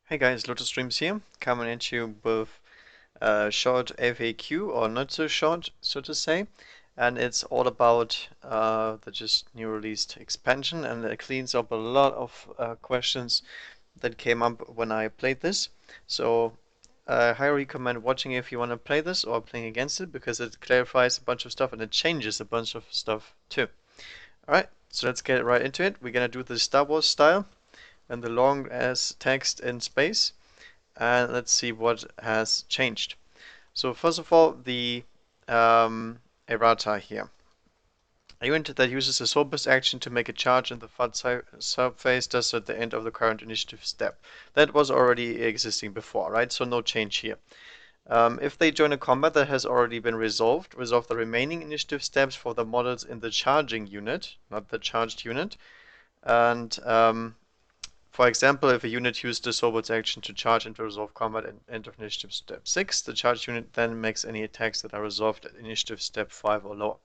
Hey guys, Lotus Streams here, coming at you with a short FAQ, or not so short, so to say. And it's all about the just new released expansion, and it cleans up a lot of questions that came up when I played this. So I highly recommend watching if you want to play this or playing against it, because it clarifies a bunch of stuff and it changes a bunch of stuff too. Alright, so let's get right into it. We're gonna do the Star Wars style and the long as text in space, and let's see what has changed. So first of all, the Errata here. A unit that uses a topis action to make a charge in the FUD subphase does at the end of the current initiative step. That was already existing before, right? So no change here. If they join a combat that has already been resolve the remaining initiative steps for the models in the charging unit, not the charged unit. And for example, if a unit used the Sobots action to charge into resolve combat at end of initiative step 6, the charged unit then makes any attacks that are resolved at initiative step 5 or lower.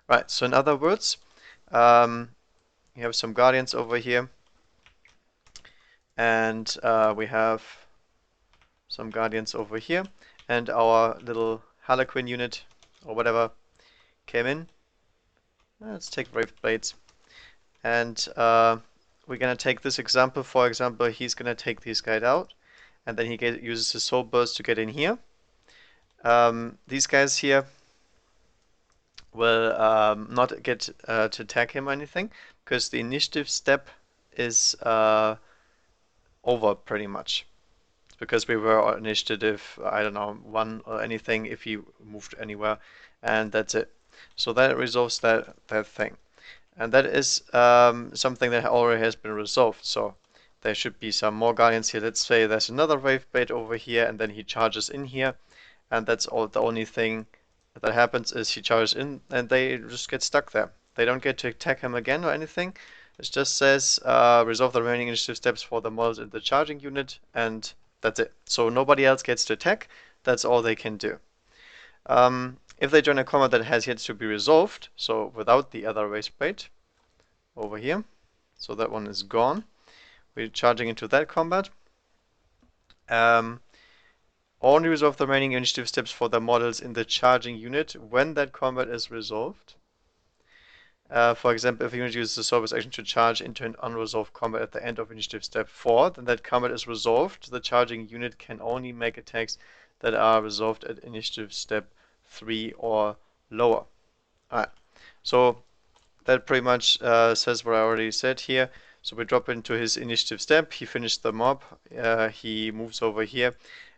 Right, so in other words, we have some guardians over here, and we have some guardians over here, and our little Harlequin unit, or whatever, came in. Let's take Brave Blades, and we're gonna take this example. For example, he's gonna take these guys out, and then he uses his soul burst to get in here. These guys here will not get to attack him or anything, because the initiative step is over pretty much. Because we were on initiative, I don't know, 1 or anything if he moved anywhere, and that's it. So that resolves that thing. And that is something that already has been resolved. So there should be some more guardians here. Let's say there's another wave blade over here, and then he charges in here, and that's all. The only thing that happens is he charges in, and they just get stuck there. They don't get to attack him again or anything. It just says resolve the remaining initiative steps for the models in the charging unit, and that's it. So nobody else gets to attack. That's all they can do. If they join a combat that has yet to be resolved, so without the other race plate over here, so that one is gone. We're charging into that combat. Only resolve the remaining initiative steps for the models in the charging unit when that combat is resolved. For example, if a unit uses the service action to charge into an unresolved combat at the end of initiative step 4, then that combat is resolved. The charging unit can only make attacks that are resolved at initiative step 3 or lower. Alright, so that pretty much says what I already said here. So we drop into his initiative step, he finished the mob, he moves over here,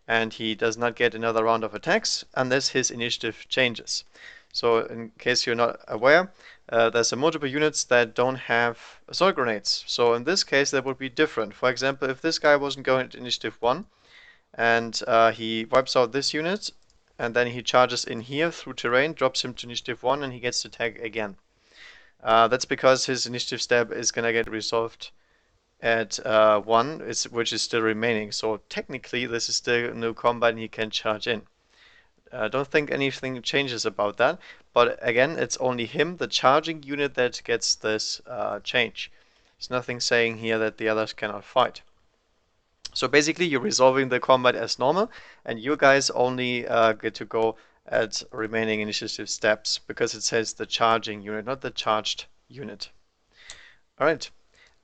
and he does not get another round of attacks unless his initiative changes. So in case you're not aware, there's a multiple units that don't have assault grenades. So in this case, that would be different. For example, if this guy wasn't going to initiative 1, and he wipes out this unit, and then he charges in here through terrain, drops him to initiative 1, and he gets to attack again. That's because his initiative step is gonna get resolved at 1, which is still remaining. So technically, this is still no combat and he can charge in. Don't think anything changes about that, but again, it's only him, the charging unit, that gets this change. There's nothing saying here that the others cannot fight. So basically, you're resolving the combat as normal, and you guys only get to go at remaining initiative steps, because it says the charging unit, not the charged unit. Alright,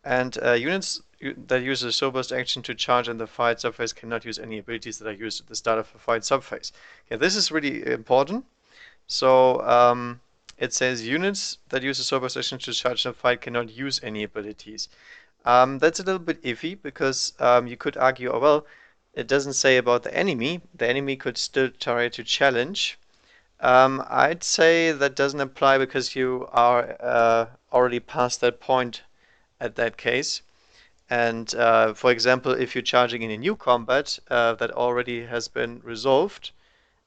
and units that use a soul burst action to charge in the fight subphase cannot use any abilities that are used at the start of a fight subphase. Okay, this is really important. So it says units that use a soul burst action to charge in a fight cannot use any abilities. That's a little bit iffy, because you could argue, oh well, it doesn't say about the enemy. The enemy could still try to challenge. I'd say that doesn't apply, because you are already past that point at that case. And for example, if you're charging in a new combat that already has been resolved,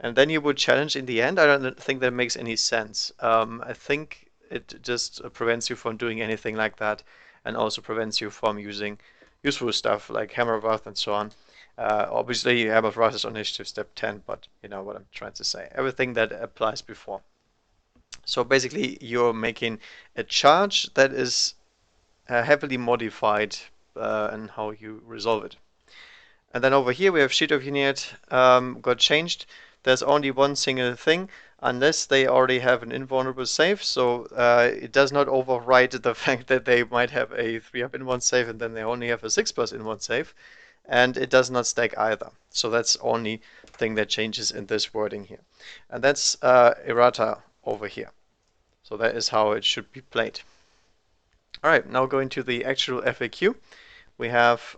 and then you would challenge in the end, I don't think that makes any sense. I think it just prevents you from doing anything like that, and also prevents you from using useful stuff like Hammer of Wrath and so on. Obviously, Hammer of Wrath is on initiative step 10, but you know what I'm trying to say. Everything that applies before. So basically, you're making a charge that is heavily modified in how you resolve it. And then over here we have sheet of unit got changed. There's only one single thing, unless they already have an invulnerable save, so it does not override the fact that they might have a 3-up in one save and then they only have a 6+ in one save, and it does not stack either. So that's the only thing that changes in this wording here. And that's Errata over here. So that is how it should be played. All right, now going to the actual FAQ. We have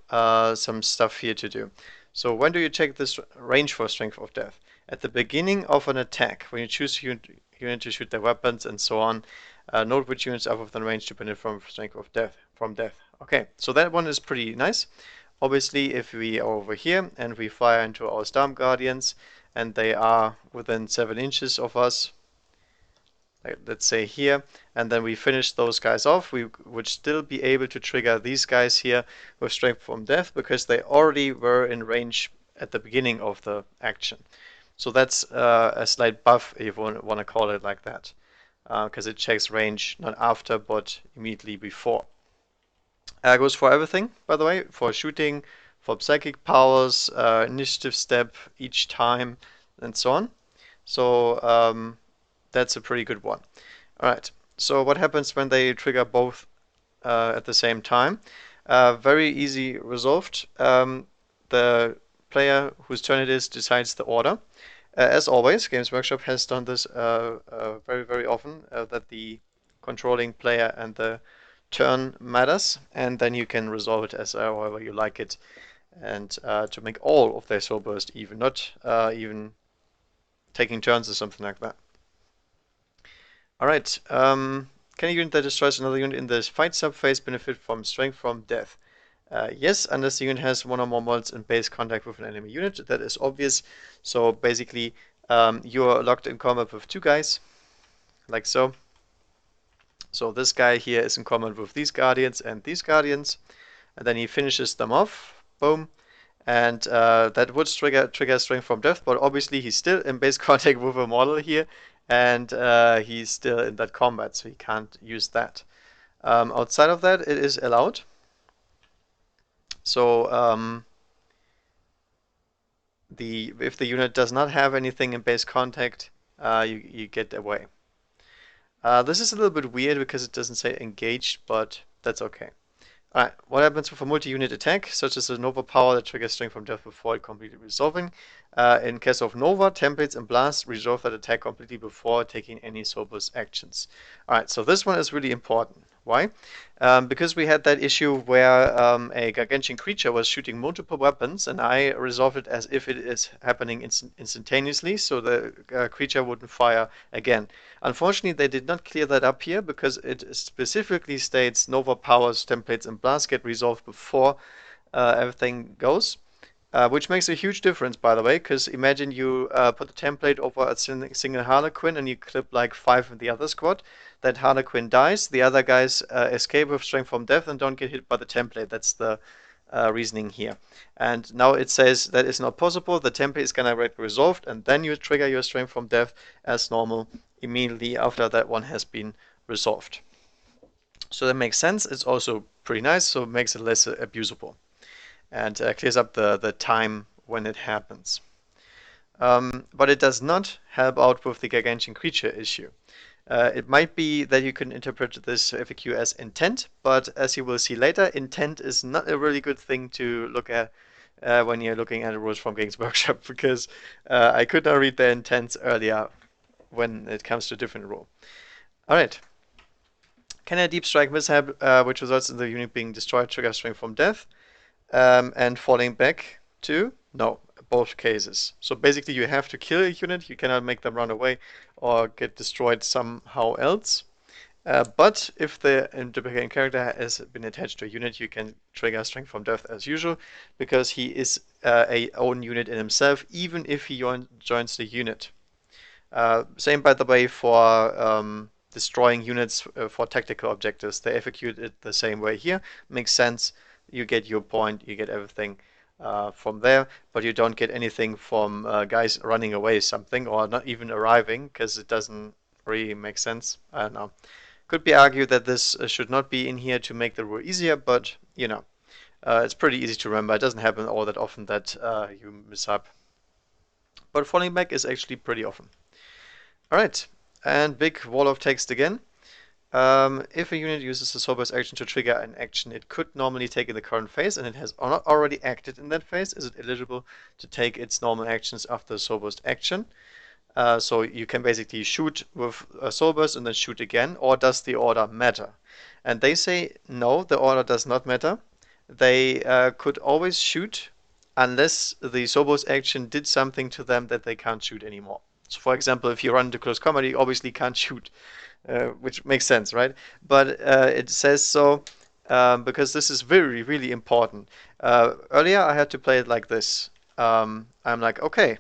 some stuff here to do. So when do you check this range for Strength of Death? At the beginning of an attack, when you choose unit to shoot their weapons and so on, note which units are within range to benefit from Strength of Death, from death. Okay, so that one is pretty nice. Obviously, if we are over here and we fire into our Storm Guardians and they are within 7 inches of us, let's say here, and then we finish those guys off, we would still be able to trigger these guys here with Strength from Death because they already were in range at the beginning of the action. So that's a slight buff if you want to call it like that, because it checks range not after but immediately before. Goes for everything, by the way, for shooting, for psychic powers, initiative step each time, and so on. So that's a pretty good one. All right, so what happens when they trigger both at the same time? Very easy resolved. The player whose turn it is decides the order. As always, Games Workshop has done this very, very often, that the controlling player and the turn matters, and then you can resolve it as however you like it, and to make all of their soul burst even, not even taking turns or something like that. All right. Can a unit that destroys another unit in this fight subphase benefit from Strength from Death? Yes, unless the unit has one or more models in base contact with an enemy unit. That is obvious. So basically, you're locked in combat with 2 guys, like so. So this guy here is in combat with these guardians, and then he finishes them off. Boom. And that would trigger Strength from Death, but obviously he's still in base contact with a model here, and he's still in that combat, so he can't use that. Outside of that, it is allowed. So if the unit does not have anything in base contact, you get away. This is a little bit weird because it doesn't say engaged, but that's okay. Alright, what happens with a multi-unit attack, such as a Nova power that triggers Strength from Death before it completely resolving? In case of Nova, Templates, and Blast, resolve that attack completely before taking any soul burst actions. Alright, so this one is really important. Why? Because we had that issue where a gargantuan creature was shooting multiple weapons, and I resolved it as if it is happening instantaneously, so the creature wouldn't fire again. Unfortunately, they did not clear that up here because it specifically states Nova powers, templates, and blasts get resolved before everything goes. Which makes a huge difference, by the way, because imagine you put the template over a single Harlequin and you clip like 5 in the other squad. That Harlequin dies, the other guys escape with Strength from Death and don't get hit by the template. That's the reasoning here. And now it says that is not possible. The template is going to get resolved, and then you trigger your Strength from Death as normal immediately after that one has been resolved. So that makes sense. It's also pretty nice, so it makes it less abusable and clears up the time when it happens. But it does not help out with the gargantuan creature issue. It might be that you can interpret this FAQ as intent, but as you will see later, intent is not a really good thing to look at when you're looking at rules from Games Workshop, because I could not read the intents earlier when it comes to a different rule. Alright. Can a deep strike mishap, which results in the unit being destroyed, trigger Strength from Death and falling back to? No, both cases. So basically you have to kill a unit, you cannot make them run away or get destroyed somehow else. But if the duplicating character has been attached to a unit, you can trigger Strength from Death as usual, because he is a own unit in himself, even if he joins the unit. Same, by the way, for destroying units for tactical objectives. They execute it the same way here. Makes sense. You get your point, you get everything from there, but you don't get anything from guys running away something or not even arriving, because it doesn't really make sense. I don't know. Could be argued that this should not be in here to make the rule easier, but you know, It's pretty easy to remember. It doesn't happen all that often that you miss up. But falling back is actually pretty often. All right, and big wall of text again. If a unit uses the sober's action to trigger an action it could normally take in the current phase and it has not already acted in that phase, is it eligible to take its normal actions after the sober's action? So you can basically shoot with a soul burst and then shoot again, or does the order matter? And they say no, the order does not matter. They could always shoot unless the soul burst action did something to them that they can't shoot anymore. So for example, if you run into close combat, you obviously can't shoot, which makes sense, right? But it says so because this is very, really important. Earlier I had to play it like this. I'm like, okay,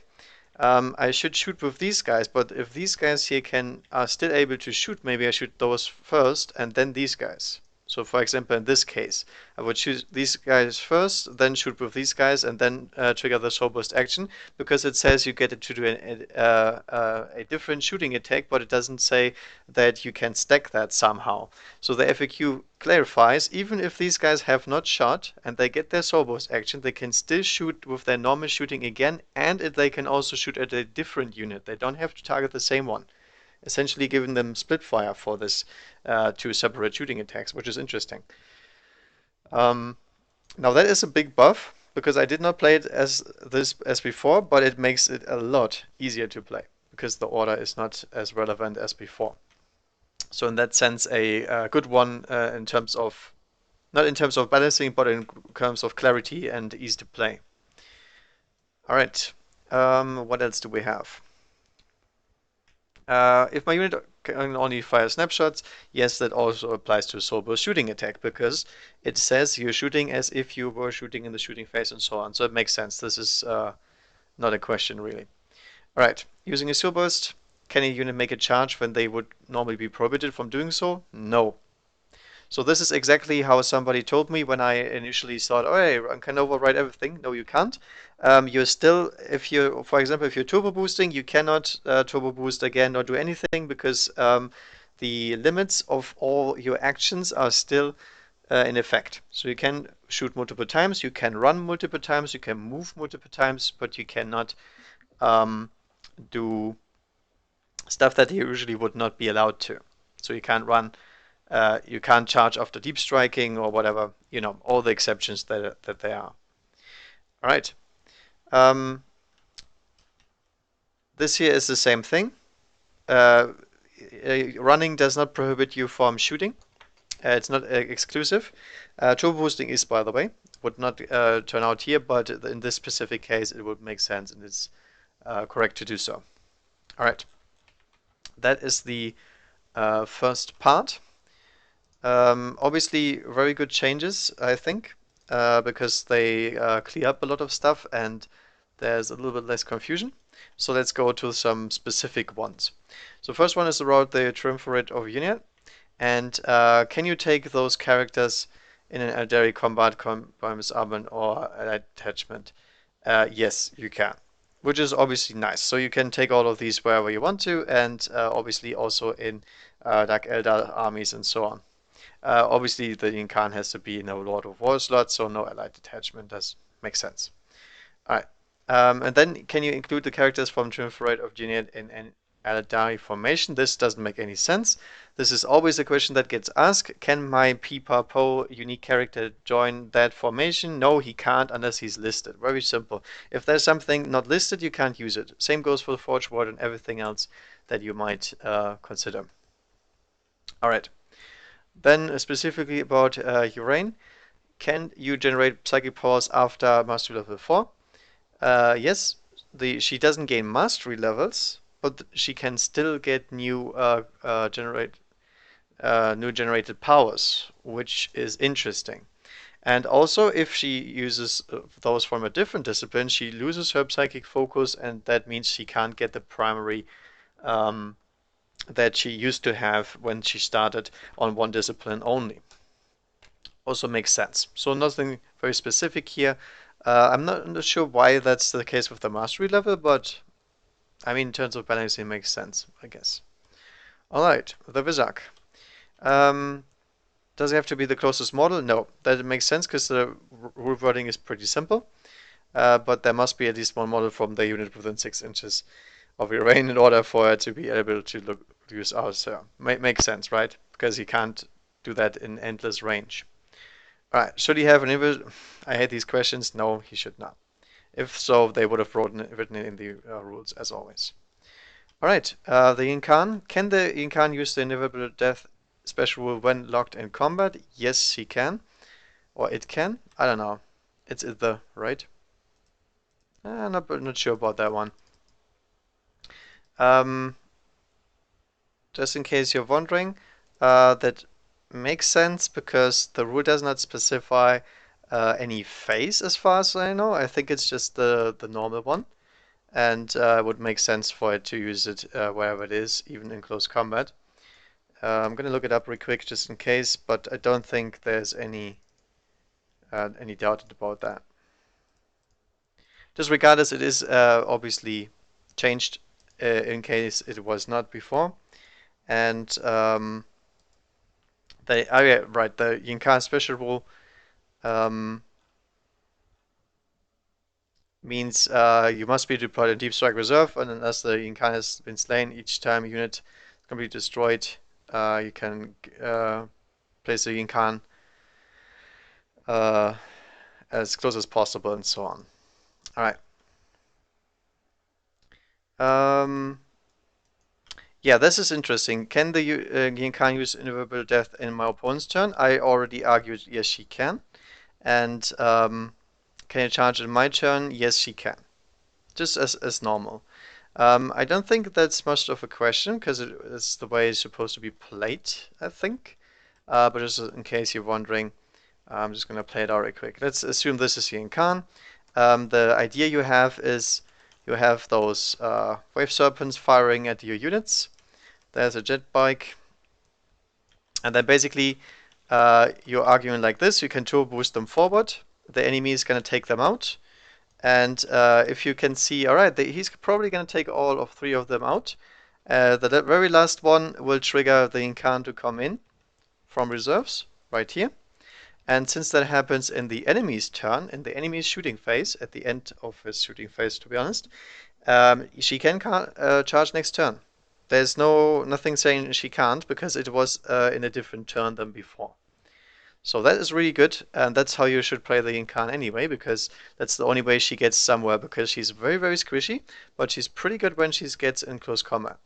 I should shoot with these guys, but if these guys here are still able to shoot, maybe I shoot those first and then these guys. So for example, in this case, I would shoot these guys first, then shoot with these guys, and then trigger the soul burst action, because it says you get it to do a different shooting attack, but it doesn't say that you can stack that somehow. So the FAQ clarifies, even if these guys have not shot and they get their soul burst action, they can still shoot with their normal shooting again, and they can also shoot at a different unit. They don't have to target the same one, essentially giving them split fire for this two separate shooting attacks, which is interesting. Now that is a big buff because I did not play it as before, but it makes it a lot easier to play because the order is not as relevant as before. So in that sense, a good one in terms of not in terms of balancing, but in terms of clarity and ease to play. All right, what else do we have? If my unit can only fire snapshots, yes, that also applies to soul burst shooting attack because it says you're shooting as if you were shooting in the shooting phase and so on. So it makes sense. This is not a question really. All right, using a soul burst, can a unit make a charge when they would normally be prohibited from doing so? No. So this is exactly how somebody told me when I initially thought, oh, hey, I can override everything. No, you can't. You're still, if you, for example, if you're turbo boosting, you cannot turbo boost again or do anything because the limits of all your actions are still in effect. So you can shoot multiple times, you can run multiple times, you can move multiple times, but you cannot do stuff that you usually would not be allowed to. So you can't run. You can't charge after deep striking or whatever, you know, all the exceptions that there are. All right. This here is the same thing. Running does not prohibit you from shooting. It's not exclusive. Turbo boosting is, by the way, would not turn out here, but in this specific case, it would make sense and it's correct to do so. All right. That is the first part. Obviously, very good changes, I think, because they clear up a lot of stuff and there's a little bit less confusion. So let's go to some specific ones. So first one is about the triumvirate of unit. And can you take those characters in an Eldari combat combines armament or attachment? Yes, you can, which is obviously nice. So you can take all of these wherever you want to, and obviously also in Dark Eldar armies and so on. Obviously, the Incan has to be in a Lord of War slot, so no allied detachment does make sense. All right. And then, can you include the characters from Triumvirate of Geniet in an Eldari formation? This doesn't make any sense. This is always a question that gets asked. Can my Pipapo unique character join that formation? No, he can't unless he's listed. Very simple. If there's something not listed, you can't use it. Same goes for the Forge Ward and everything else that you might consider. All right. Then specifically about Urain, can you generate psychic powers after mastery level 4? Yes, she doesn't gain mastery levels, but she can still get new generated powers, which is interesting. And also, if she uses those from a different discipline, she loses her psychic focus, and that means she can't get the primary that she used to have when she started on one discipline only. Also makes sense. So nothing very specific here. I'm not sure why that's the case with the mastery level, but I mean, in terms of balancing, it makes sense, I guess. All right, the Vizak. Does it have to be the closest model? No, that makes sense because the rule wording is pretty simple. But there must be at least one model from the unit within 6 inches of your range in order for it to be able to use our server. Makes sense, right? Because you can't do that in endless range. All right, should he have an inverse? I hate these questions. No, he should not. If so, they would have written it in the rules as always. All right, the Incan. Can the Incan use the inevitable death special rule when locked in combat? Yes, he can. Or it can. I don't know. It's the, right? Not sure about that one. Um, just in case you're wondering, that makes sense because the rule does not specify any phase as far as I know. I think it's just the normal one. And it would make sense for it to use it wherever it is, even in close combat. I'm gonna look it up real quick just in case, but I don't think there's any doubt about that. Just regardless, it is obviously changed in case it was not before. And oh yeah, right, the Yinka special rule um, means you must be deployed in Deep Strike Reserve, and unless the Yinka has been slain, each time a unit can be destroyed, you can place the Yinkan uh, as close as possible, and so on. All right. Um, yeah, this is interesting. Can the Yinkan use invulnerable death in my opponent's turn? I already argued yes, she can. And can you charge in my turn? Yes, she can. Just as normal. I don't think that's much of a question because it's the way it's supposed to be played, I think. But just in case you're wondering, I'm just going to play it out real quick. Let's assume this is Yin Khan. The idea you have is you have those wave serpents firing at your units. There's a jet bike. And then basically you're arguing like this. You can turbo boost them forward. The enemy is going to take them out. And if you can see, all right, he's probably going to take all of 3 of them out. The very last one will trigger the Incan to come in from reserves right here. And since that happens in the enemy's turn, in the enemy's shooting phase, at the end of his shooting phase, to be honest, she can charge next turn. There's nothing saying she can't because it was in a different turn than before. So that is really good, and that's how you should play the Incan anyway, because that's the only way she gets somewhere, because she's very, very squishy, but she's pretty good when she gets in close combat.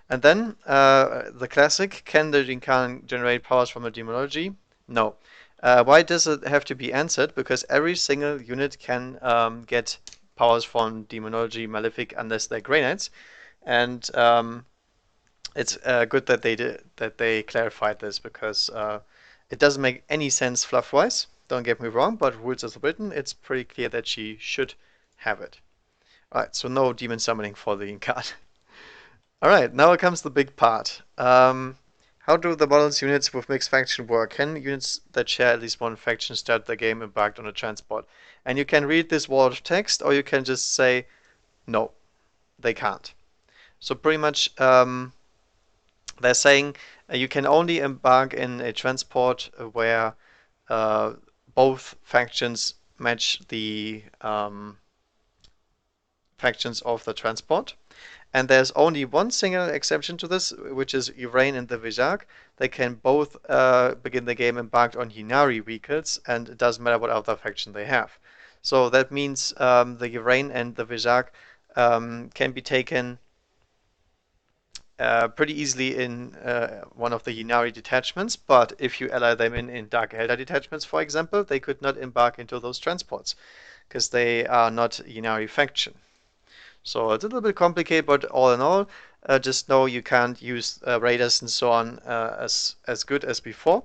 And then the classic, can the Incan generate powers from a demonology? No. Why does it have to be answered? Because every single unit can get powers from demonology, malefic, unless they're Grey Knights, and it's good that they clarified this because it doesn't make any sense fluff-wise. Don't get me wrong, but rules as written, it's pretty clear that she should have it. Alright, so no demon summoning for the Incarn. Alright, now comes the big part. How do the models units with mixed faction work? Can units that share at least one faction start the game embarked on a transport? And you can read this wall of text, or you can just say, no, they can't. So pretty much they're saying you can only embark in a transport where both factions match the factions of the transport. And there's only one single exception to this, which is Urain and the Vizag. They can both begin the game embarked on Hinari vehicles, and it doesn't matter what other faction they have. So that means the Urain and the Vizag can be taken pretty easily in one of the Hinari detachments, but if you ally them in Dark Eldar detachments, for example, they could not embark into those transports because they are not Hinari faction. So it's a little bit complicated, but all in all, just know you can't use raiders and so on as good as before.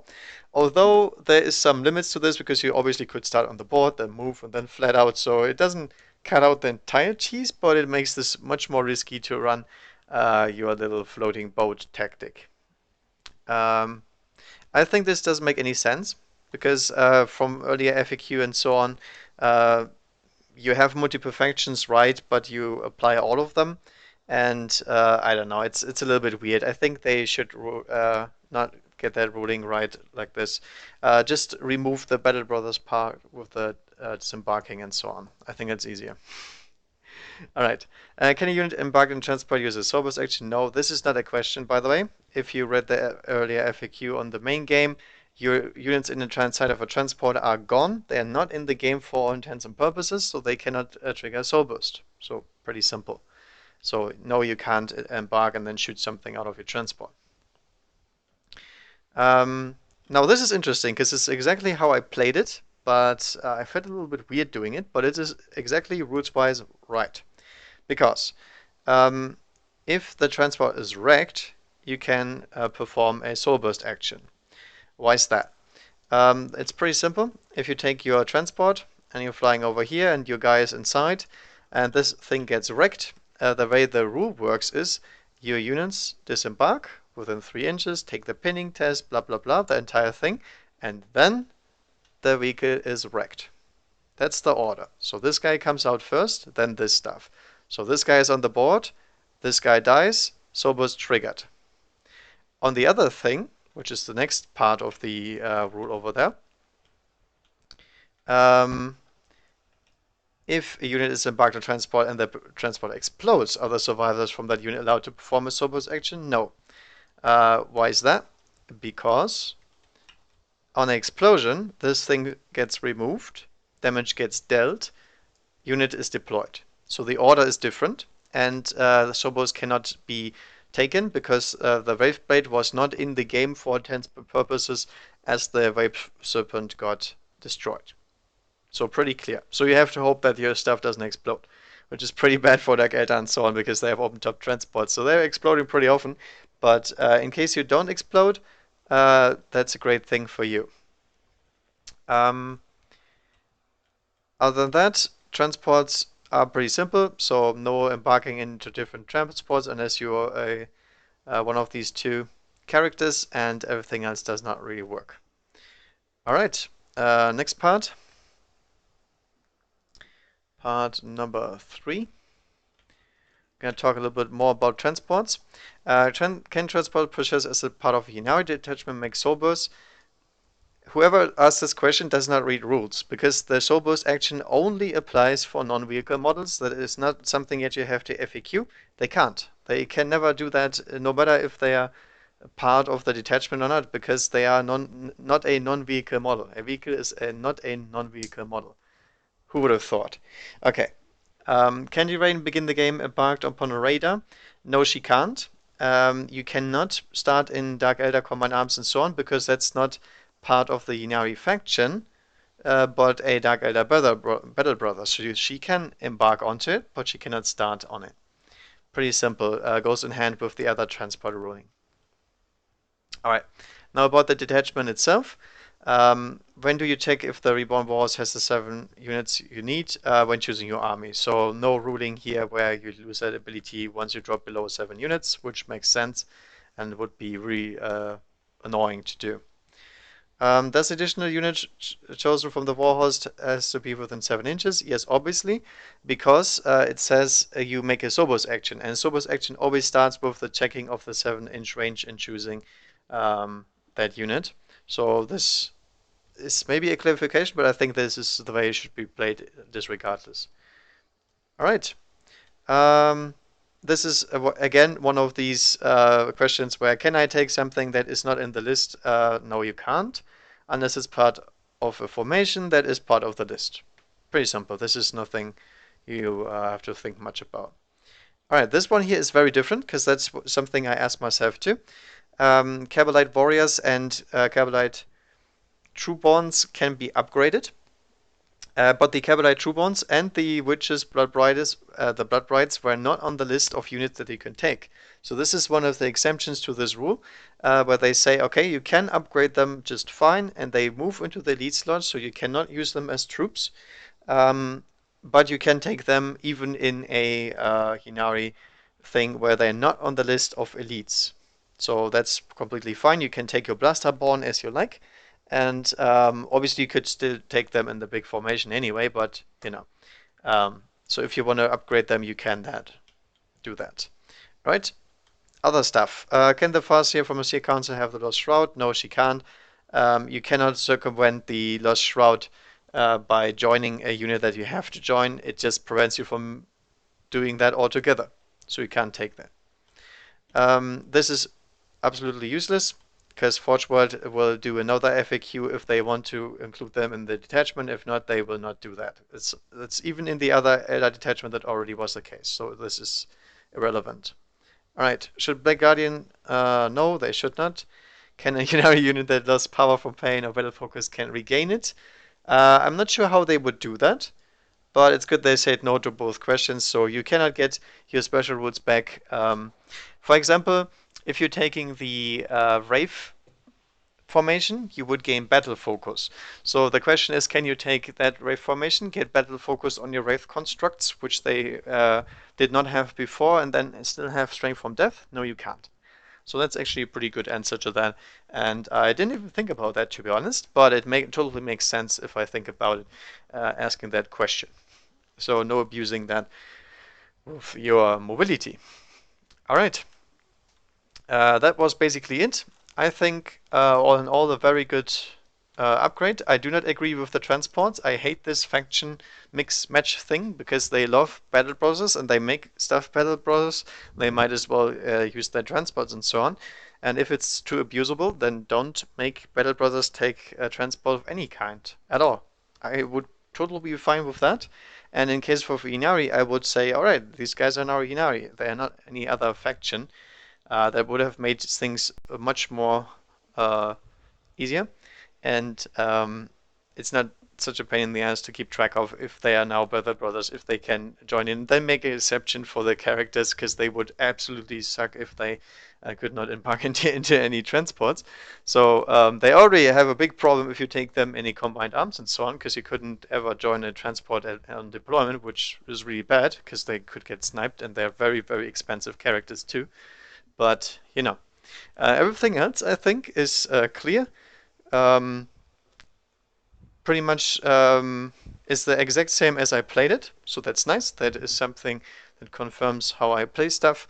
Although there is some limits to this because you obviously could start on the board, then move, and then flat out. So it doesn't cut out the entire cheese, but it makes this much more risky to run your little floating boat tactic. I think this doesn't make any sense because from earlier FAQ and so on, you have multiple factions, right? But you apply all of them, and I don't know. It's a little bit weird. I think they should not get that ruling right like this. Just remove the Battle Brothers part with the disembarking and so on. I think it's easier. All right. Can a unit embark on transport use a Sober's action? No, this is not a question, by the way. If you read the earlier FAQ on the main game, your units in the side of a transporter are gone. They are not in the game for all intents and purposes, so they cannot trigger Soul Burst. So pretty simple. So no, you can't embark and then shoot something out of your transport. Now this is interesting because it's exactly how I played it, but I felt a little bit weird doing it, but it is exactly rules-wise right. Because um, if the transport is wrecked, you can perform a soul burst action. Why is that? It's pretty simple. If you take your transport and you're flying over here and your guy is inside, and this thing gets wrecked, the way the rule works is your units disembark within 3 inches, take the pinning test, blah blah blah, the entire thing, and then the vehicle is wrecked. That's the order. So this guy comes out first, then this stuff. So this guy is on the board, this guy dies, Sober's triggered. On the other thing, which is the next part of the rule over there, if a unit is embarked on transport and the transport explodes, are the survivors from that unit allowed to perform a Sober's action? No. Why is that? Because on an explosion, this thing gets removed, damage gets dealt, unit is deployed. So the order is different, and the Sobos cannot be taken because the Wave Blade was not in the game for intents purposes as the Wave Serpent got destroyed. So pretty clear. So you have to hope that your stuff doesn't explode, which is pretty bad for Errata and so on because they have open top transport. So they're exploding pretty often. But in case you don't explode, that's a great thing for you. Other than that, transports are pretty simple, so no embarking into different transports unless you are one of these two characters, and everything else does not really work. All right, next part. Part number 3. I'm going to talk a little bit more about transports. Can transport pushers as a part of a Hinari detachment make soul bursts? Whoever asked this question does not read rules, because the soul burst action only applies for non-vehicle models. That is not something that you have to FAQ. They can't. They can never do that, no matter if they are part of the detachment or not, because they are not a non-vehicle model. A vehicle is not a non-vehicle model. Who would have thought? Okay. Can Rain begin the game embarked upon a radar? No, she can't. You cannot start in Dark Elder, Combined Arms, and so on, because that's not part of the Inari faction, but a Dark Elder Battle Brother. So she can embark onto it, but she cannot start on it. Pretty simple. Goes in hand with the other transport ruling. All right. Now about the detachment itself. When do you check if the Reborn Wars has the 7 units you need when choosing your army? So no ruling here where you lose that ability once you drop below 7 units, which makes sense and would be really annoying to do. Does additional unit chosen from the Warhost has to be within 7 inches? Yes, obviously, because it says you make a Sobos action, and Sobos action always starts with the checking of the 7-inch range and choosing that unit. So this is maybe a clarification, but I think this is the way it should be played disregardless. All right. This is again one of these questions where can I take something that is not in the list? No, you can't, unless it's part of a formation that is part of the list. Pretty simple. This is nothing you have to think much about. All right, this one here is very different because that's something I asked myself too. Cabalite Warriors and Cabalite Trueborns can be upgraded. But the Cabalite Trueborns and the Witches Blood Brides were not on the list of units that you can take. So this is one of the exemptions to this rule, where they say, okay, you can upgrade them just fine, and they move into the elite slot, so you cannot use them as troops. But you can take them even in a Hinari thing where they're not on the list of elites. So that's completely fine. You can take your Blaster Born as you like. And obviously you could still take them in the big formation anyway, but you know. So if you want to upgrade them, you can do that. Right? Other stuff. Can the Farseer from a Seer Council have the Lost Shroud? No, she can't. You cannot circumvent the Lost Shroud by joining a unit that you have to join. It just prevents you from doing that altogether. So you can't take that. This is absolutely useless because Forge World will do another FAQ if they want to include them in the detachment. If not, they will not do that. It's even in the other Elder detachment that already was the case. So this is irrelevant. All right. Should Black Guardian? No, they should not. Can a Unari unit that lost power from pain or battle focus can regain it? I'm not sure how they would do that, but it's good they said no to both questions. So you cannot get your special rules back. For example, if you're taking the Wraith formation, you would gain battle focus. So the question is, can you take that Wraith formation, get battle focus on your Wraith constructs, which they did not have before, and then still have strength from death? No, you can't. So that's actually a pretty good answer to that. And I didn't even think about that, to be honest, but it totally makes sense if I think about it, asking that question. So no abusing that with your mobility. All right. That was basically it. I think all in all a very good upgrade. I do not agree with the transports. I hate this faction mix match thing because they love battle brothers and they make stuff battle brothers. They might as well use their transports and so on. And if it's too abusable, then don't make battle brothers take a transport of any kind at all. I would totally be fine with that. And in case of Inari, I would say, all right, these guys are now Inari. They are not any other faction. That would have made things much more uh, easier, and it's not such a pain in the ass to keep track of if they are now brother brothers, if they can join in. Then make an exception for the characters because they would absolutely suck if they could not embark into any transports. So they already have a big problem if you take them in a combined arms and so on, because you couldn't ever join a transport on deployment, which is really bad because they could get sniped, and they're very, very expensive characters too. But everything else I think is clear. Um, Pretty much is the exact same as I played it, so that's nice. That is something that confirms how I play stuff.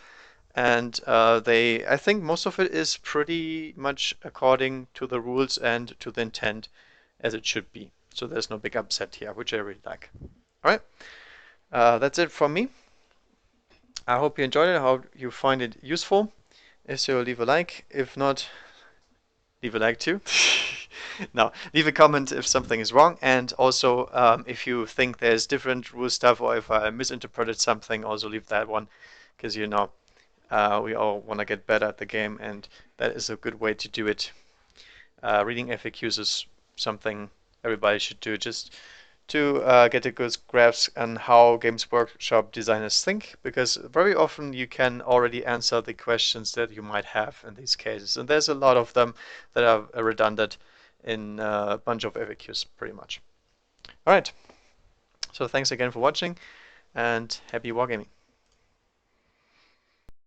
And I think most of it is pretty much according to the rules and to the intent as it should be. So there's no big upset here, which I really like. All right, that's it from me. I hope you enjoyed it. I hope you find it useful. If so, leave a like. If not, leave a like too. No, leave a comment if something is wrong, and also if you think there's different rule stuff or if I misinterpreted something, also leave that one, because we all want to get better at the game, and that is a good way to do it. Reading FAQs is something everybody should do, just to get a good grasp on how Games Workshop designers think, because very often you can already answer the questions that you might have in these cases. And there's a lot of them that are redundant in a bunch of FAQs, pretty much. All right. So thanks again for watching, and happy wargaming.